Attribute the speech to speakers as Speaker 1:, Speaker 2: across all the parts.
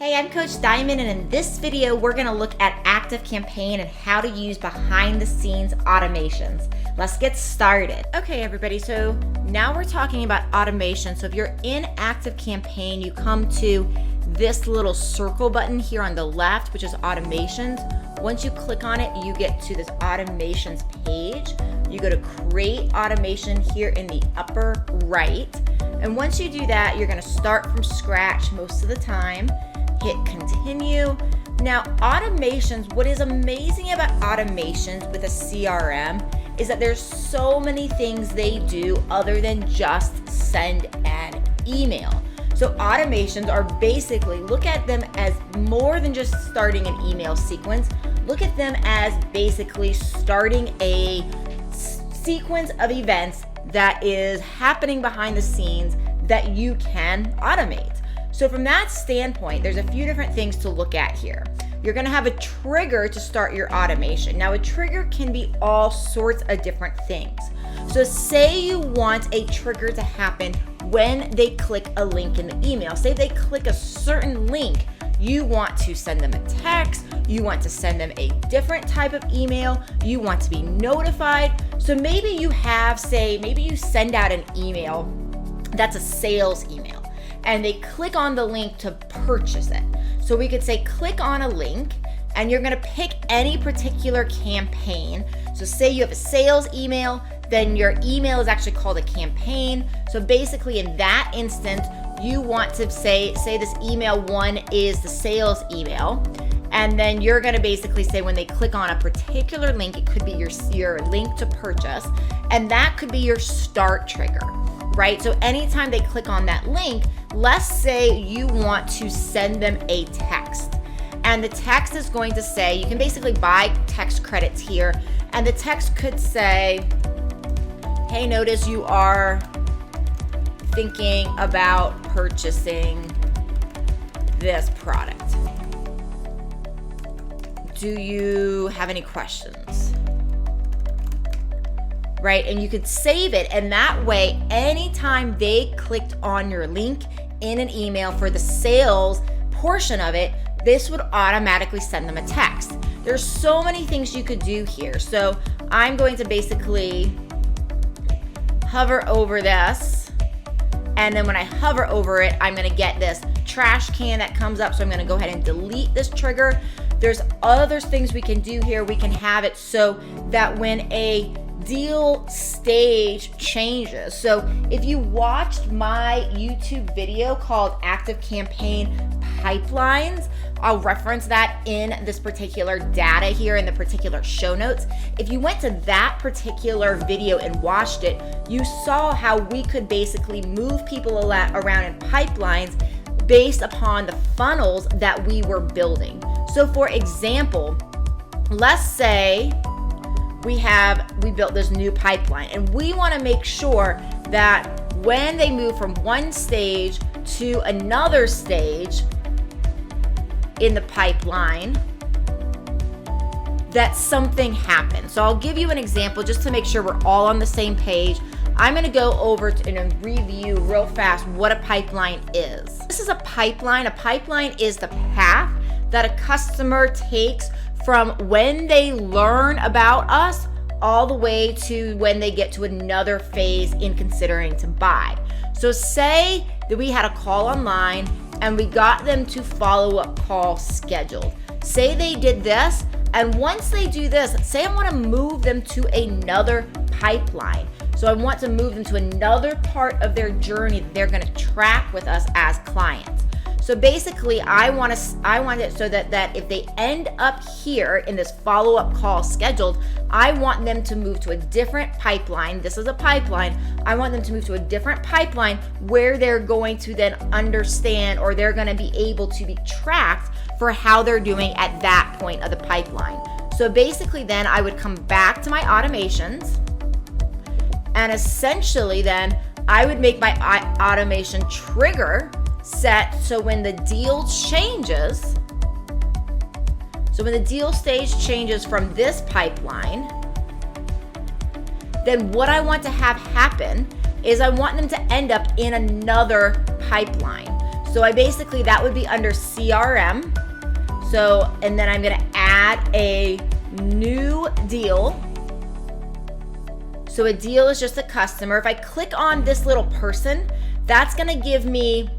Speaker 1: Hey, I'm Coach Diamond, and in this video, we're gonna look at ActiveCampaign and how to use behind the scenes automations. Let's get started. Okay, everybody, so now we're talking about automation. So if you're in ActiveCampaign, you come to this little circle button here on the left, which is automations. Once you click on it, you get to this automations page. You go to create automation here in the upper right. And once you do that, you're gonna start from scratch most of the time. Hit continue. Now, automations, what is amazing about automations with a CRM is that there's so many things they do other than just send an email. So automations are basically, look at them as more than just starting an email sequence. Look at them as basically starting a sequence of events that is happening behind the scenes that you can automate. So from that standpoint, there's a few different things to look at here. You're gonna have a trigger to start your automation. Now, a trigger can be all sorts of different things. So say you want a trigger to happen when they click a link in the email. Say they click a certain link, you want to send them a text, you want to send them a different type of email, you want to be notified. So maybe you have, maybe you send out an email that's a sales email, and they click on the link to purchase it. So we could say click on a link, and you're gonna pick any particular campaign. So say you have a sales email, then your email is actually called a campaign. So basically in that instance, you want to say this email one is the sales email, and then you're gonna basically say when they click on a particular link, it could be your link to purchase, and that could be your start trigger, right? So anytime they click on that link, let's say you want to send them a text, and the text is going to say, you can basically buy text credits here, and the text could say, hey, notice you are thinking about purchasing this product. Do you have any questions? Right? And you could save it, and that way, anytime they clicked on your link in an email for the sales portion of it, this would automatically send them a text. There's so many things you could do here. So I'm going to basically hover over this, and then when I hover over it, I'm gonna get this trash can that comes up. So I'm gonna go ahead and delete this trigger. There's other things we can do here. We can have it so that when a deal stage changes. So if you watched my YouTube video called ActiveCampaign Pipelines, I'll reference that in this particular data here in the particular show notes. If you went to that particular video and watched it, you saw how we could basically move people around in pipelines based upon the funnels that we were building. So for example, let's say we built this new pipeline, and we want to make sure that when they move from one stage to another stage in the pipeline, that something happens. So I'll give you an example just to make sure we're all on the same page. I'm going to go over and review real fast what a pipeline is. This is a pipeline. A pipeline is the path that a customer takes from when they learn about us all the way to when they get to another phase in considering to buy. So say that we had a call online and we got them to follow-up call scheduled. Say they did this, and once they do this, say I want to move them to another pipeline. So I want to move them to another part of their journey that they're going to track with us as clients. So basically, I want it so that if they end up here in this follow-up call scheduled, I want them to move to a different pipeline. This is a pipeline. I want them to move to a different pipeline where they're going to then understand, or they're going to be able to be tracked for how they're doing at that point of the pipeline. So basically then I would come back to my automations, and essentially then I would make my automation trigger set so when the deal changes, when the deal stage changes from this pipeline, then what I want to have happen is I want them to end up in another pipeline. So that would be under CRM. So, and then I'm gonna add a new deal. So a deal is just a customer. If I click on this little person, that's gonna give me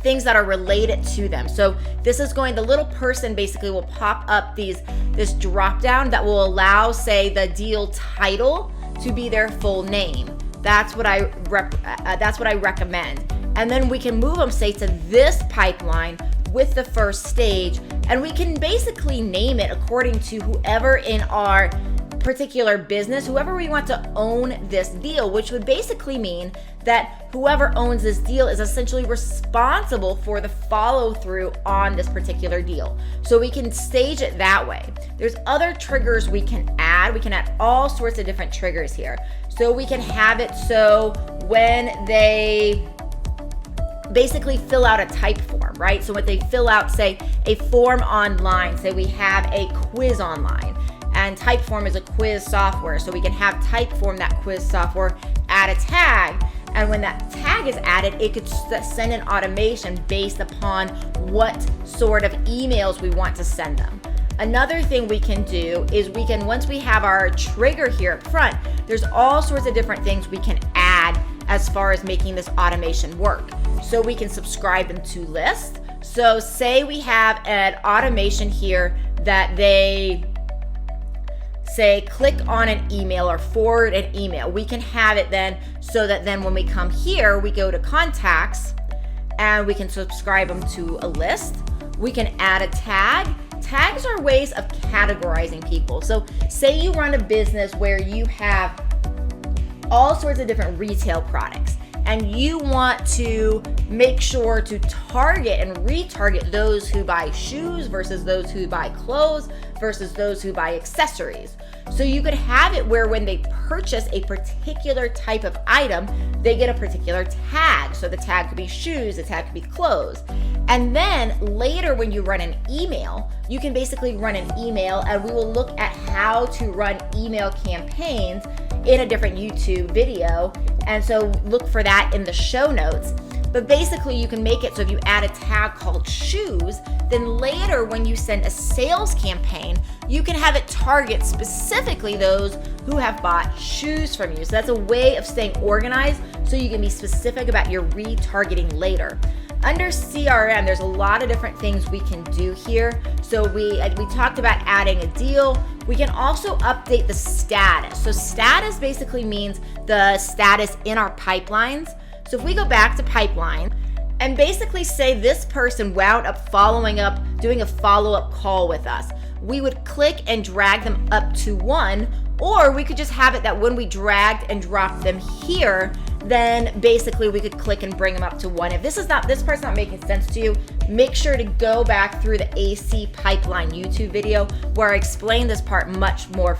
Speaker 1: things that are related to them. So this is the little person basically will pop up this drop down that will allow, say, the deal title to be their full name. That's what I recommend. And then we can move them, say, to this pipeline with the first stage, and we can basically name it according to whoever in our particular business, whoever we want to own this deal, which would basically mean that whoever owns this deal is essentially responsible for the follow through on this particular deal. So we can stage it that way. There's other triggers we can add. We can add all sorts of different triggers here. So we can have it so when they basically fill out a type form, right? So when they fill out, say, a form online, say we have a quiz online, and Typeform is a quiz software. So we can have Typeform, that quiz software, add a tag. And when that tag is added, it could send an automation based upon what sort of emails we want to send them. Another thing we can do is once we have our trigger here up front, there's all sorts of different things we can add as far as making this automation work. So we can subscribe them to lists. So say we have an automation here that they say click on an email or forward an email. We can have it then so that then when we come here, we go to contacts and we can subscribe them to a list. We can add a tag. Tags are ways of categorizing people. So say you run a business where you have all sorts of different retail products, and you want to make sure to target and retarget those who buy shoes versus those who buy clothes versus those who buy accessories. So you could have it where when they purchase a particular type of item, they get a particular tag. So the tag could be shoes, the tag could be clothes. And then later when you run an email, you can basically run an email, and we will look at how to run email campaigns in a different YouTube video. And so look for that in the show notes. But basically you can make it so if you add a tag called shoes, then later when you send a sales campaign, you can have it target specifically those who have bought shoes from you. So that's a way of staying organized so you can be specific about your retargeting later. Under CRM, there's a lot of different things we can do here. So we talked about adding a deal. We can also update the status. So status basically means the status in our pipelines. So if we go back to pipeline and basically say this person wound up following up, doing a follow-up call with us, we would click and drag them up to 1, or we could just have it that when we dragged and dropped them here, then basically we could click and bring them up to 1. If this part's not making sense to you, make sure to go back through the AC pipeline YouTube video where I explain this part in much more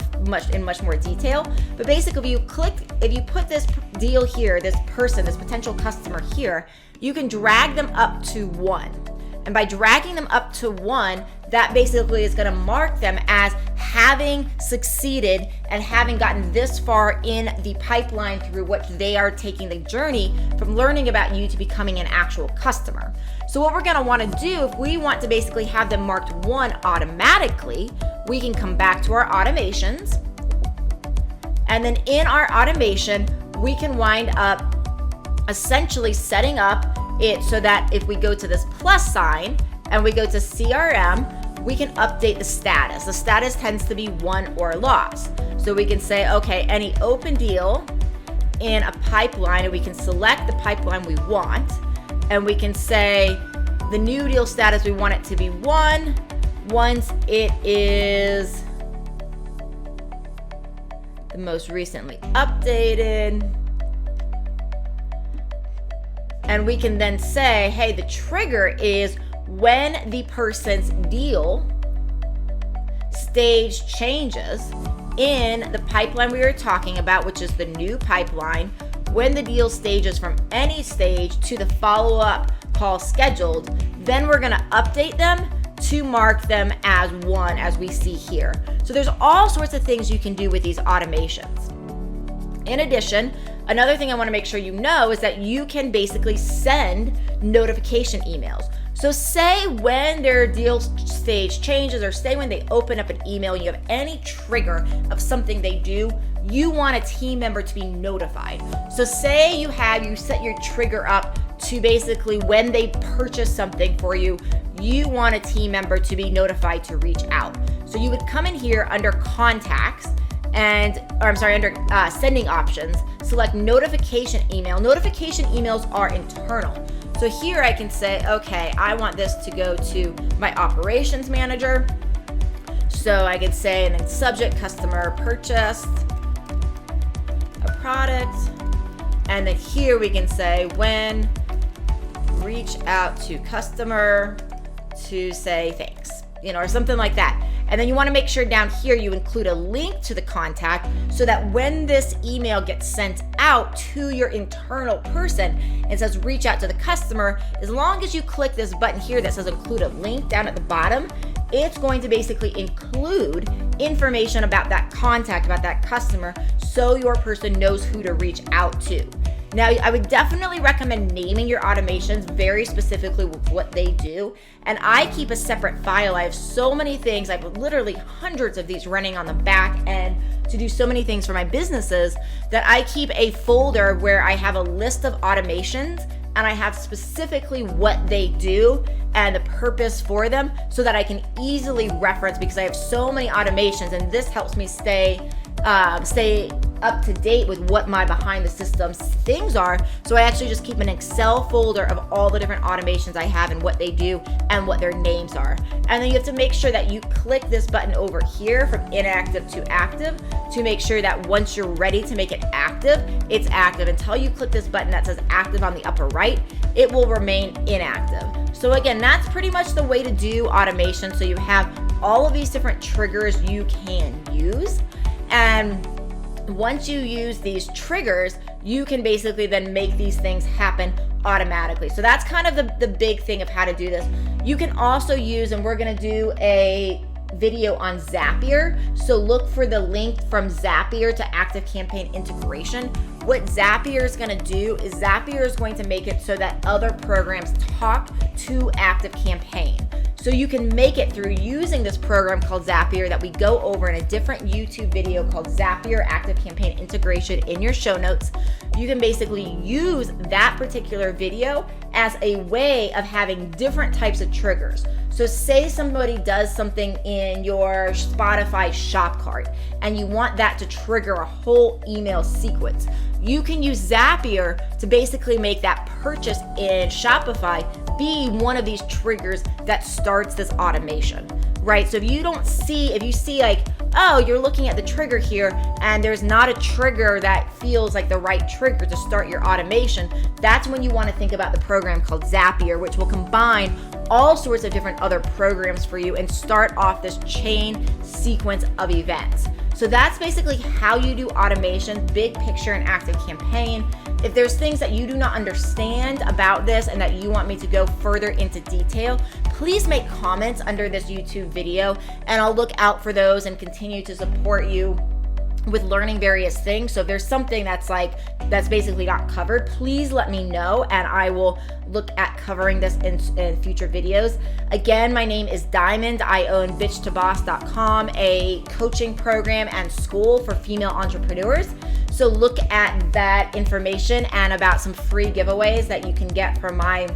Speaker 1: detail. But basically if you put this deal here, this person, this potential customer here, you can drag them up to 1. And by dragging them up to 1, that basically is going to mark them as having succeeded and having gotten this far in the pipeline through which they are taking the journey from learning about you to becoming an actual customer. So what we're going to want to do, if we want to basically have them marked 1 automatically, we can come back to our automations. And then in our automation, we can wind up essentially setting up it so that if we go to this plus sign and we go to CRM, we can update the status. The status tends to be won or lost. So we can say, okay, any open deal in a pipeline, and we can select the pipeline we want, and we can say the new deal status, we want it to be won once it is the most recently updated. And we can then say, hey, the trigger is when the person's deal stage changes in the pipeline we were talking about, which is the new pipeline, when the deal stages from any stage to the follow-up call scheduled, then we're going to update them to mark them as 1, as we see here. So there's all sorts of things you can do with these automations. In addition, Another thing I want to make sure you know is that you can basically send notification emails. So say when their deal stage changes, or say when they open up an email and you have any trigger of something they do, you want a team member to be notified. So say you set your trigger up to basically when they purchase something for you, you want a team member to be notified to reach out. So you would come in here under contacts under sending options, select notification email. Notification emails are internal. So here I can say, okay, I want this to go to my operations manager. So I could say, and then subject, customer purchased a product. And then here we can say, when reach out to customer to say thanks, or something like that. And then you want to make sure down here you include a link to the contact so that when this email gets sent out to your internal person, it says reach out to the customer. As long as you click this button here that says include a link down at the bottom, it's going to basically include information about that contact, about that customer, so your person knows who to reach out to. Now, I would definitely recommend naming your automations very specifically with what they do. And I keep a separate file. I have so many things. I have literally hundreds of these running on the back end to do so many things for my businesses that I keep a folder where I have a list of automations and I have specifically what they do and the purpose for them so that I can easily reference, because I have so many automations, and this helps me stay up to date with what my behind the systems things are. So I actually just keep an Excel folder of all the different automations I have and what they do and what their names are. And then you have to make sure that you click this button over here from inactive to active to make sure that once you're ready to make it active, it's active. Until you click this button that says active on the upper right, it will remain inactive. So again, that's pretty much the way to do automation. So you have all of these different triggers you can use. And once you use these triggers, you can basically then make these things happen automatically. So that's kind of the big thing of how to do this. You can also use, and we're going to do a video on Zapier. So look for the link from Zapier to ActiveCampaign integration. What Zapier is going to do is Zapier is going to make it so that other programs talk to ActiveCampaign. So you can make it through using this program called Zapier that we go over in a different YouTube video called Zapier ActiveCampaign Integration in your show notes. You can basically use that particular video as a way of having different types of triggers. So say somebody does something in your Spotify shop cart and you want that to trigger a whole email sequence. You can use Zapier to basically make that purchase in Shopify be one of these triggers that starts this automation, right? So if you see like, oh, you're looking at the trigger here and there's not a trigger that feels like the right trigger to start your automation, that's when you want to think about the program called Zapier, which will combine all sorts of different other programs for you and start off this chain sequence of events. So that's basically how you do automation, big picture in ActiveCampaign. If there's things that you do not understand about this and that you want me to go further into detail, please make comments under this YouTube video and I'll look out for those and continue to support you with learning various things. So if there's something that's basically not covered, please let me know and I will look at covering this in future videos. Again, my name is Diamond. I own bitchtoboss.com, a coaching program and school for female entrepreneurs. So look at that information and about some free giveaways that you can get from my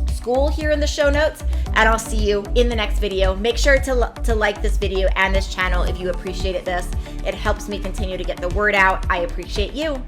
Speaker 1: school here in the show notes, and I'll see you in the next video. Make sure to like this video and this channel if you appreciated this. It helps me continue to get the word out. I appreciate you.